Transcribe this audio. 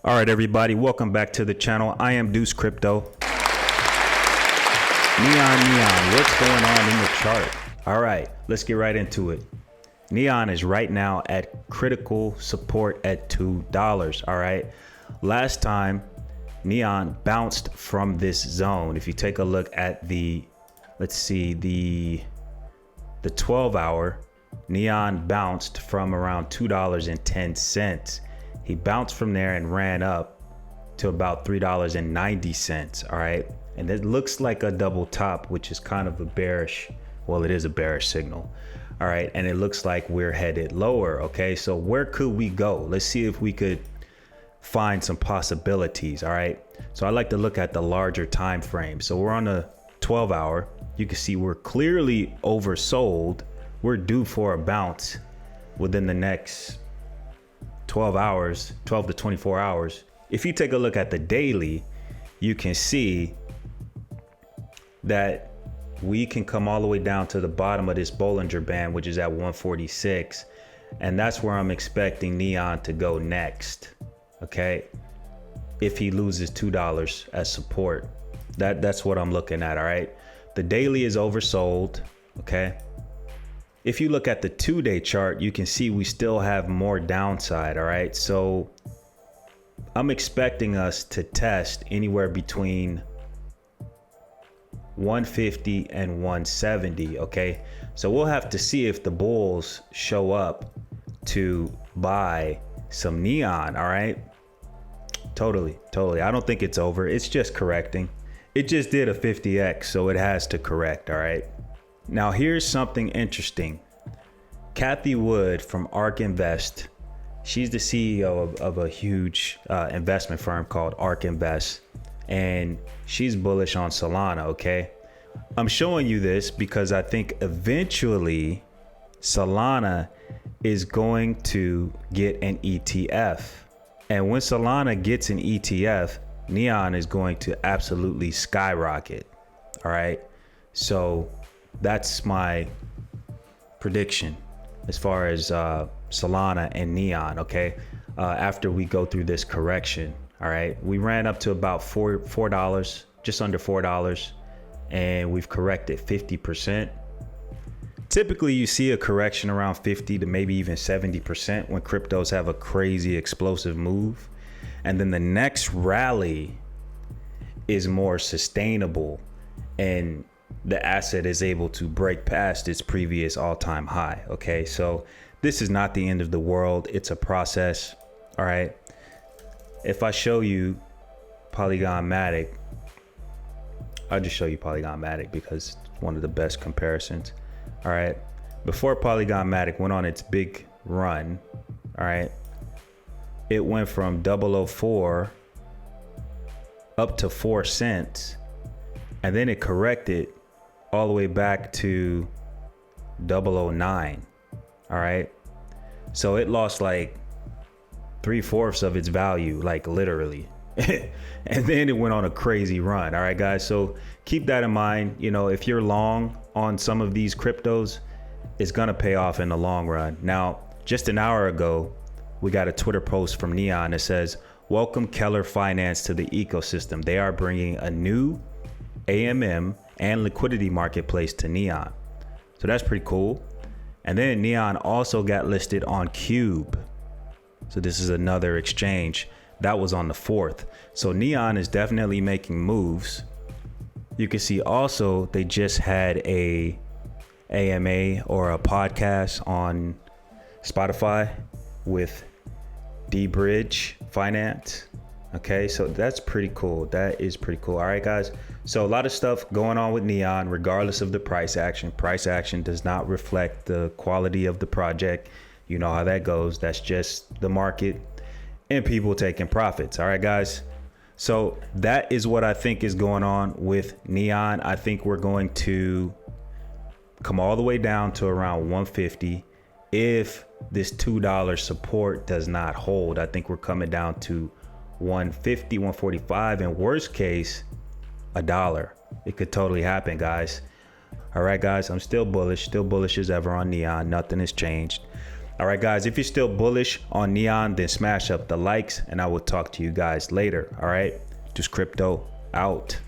All right, everybody, welcome back to the channel. I am Deuce Crypto. Neon, what's going on in the chart? All right, let's get right into it. Neon is right now at critical support at $2. All right, last time Neon bounced from this zone. If you take a look at the 12 hour, Neon bounced from around $2.10. He bounced from there and ran up to about $3.90. All right, and it looks like a double top, which is kind of a bearish, well, it is a bearish signal. All right, and it looks like we're headed lower. Okay, so where could we go? Let's see if we could find some possibilities. All right, so I like to look at the larger time frame. So we're on a 12 hour. You can see we're clearly oversold. We're due for a bounce within the next 12 hours, 12 to 24 hours. If you take a look at the daily, you can see that we can come all the way down to the bottom of this Bollinger Band, which is at 146. And that's where I'm expecting Neon to go next. Okay, if he loses $2 as support, that's what I'm looking at. All right, the daily is oversold. Okay, if you look at the 2-day chart, you can see we still have more downside. All right, so I'm expecting us to test anywhere between 150 and 170. Okay, so we'll have to see if the bulls show up to buy some Neon. All right, totally. I don't think it's over. It's just correcting. It just did a 50x, so it has to correct. All right, now here's something interesting. Kathy Wood from ARK Invest, she's the CEO of a huge investment firm called ARK Invest, and she's bullish on Solana. Okay, I'm showing you this because I think eventually Solana is going to get an ETF. And when Solana gets an ETF, Neon is going to absolutely skyrocket. All right, so that's my prediction as far as Solana and Neon. Okay, after we go through this correction. All right, we ran up to about $4, just under $4, and we've corrected 50%. Typically, you see a correction around 50 to maybe even 70% when cryptos have a crazy explosive move. And then the next rally is more sustainable and the asset is able to break past its previous all-time high. Okay, so this is not the end of the world. It's a process. All right, if I show you Polygon Matic, I'll just show you Polygon Matic because it's one of the best comparisons. All right, before Polygon Matic went on its big run, all right, it went from 004 up to 4 cents, and then it corrected all the way back to 009. All right, so it lost like 3/4 of its value, like literally. And then it went on a crazy run. All right, guys, so keep that in mind. You know, if you're long on some of these cryptos, it's gonna pay off in the long run. Now, just an hour ago, we got a Twitter post from Neon that says, "Welcome Keller Finance to the ecosystem. They are bringing a new AMM and liquidity marketplace to Neon." So that's pretty cool. And then Neon also got listed on Cube. So this is another exchange. That was on the 4th. So Neon is definitely making moves. You can see also they just had a AMA or a podcast on Spotify with D-Bridge Finance. Okay, so that's pretty cool. That is pretty cool. All right, guys. So a lot of stuff going on with Neon, regardless of the price action. Price action does not reflect the quality of the project. You know how that goes. That's just the market and people taking profits. All right, guys. So that is what I think is going on with Neon. I think we're going to come all the way down to around 150. If this $2 support does not hold, I think we're coming down to 150, 145, and worst case, $1. It could totally happen, guys. All right, guys, I'm still bullish as ever on Neon. Nothing has changed. All right, guys, if you're still bullish on Neon, then smash up the likes, and I will talk to you guys later. All right, just crypto out.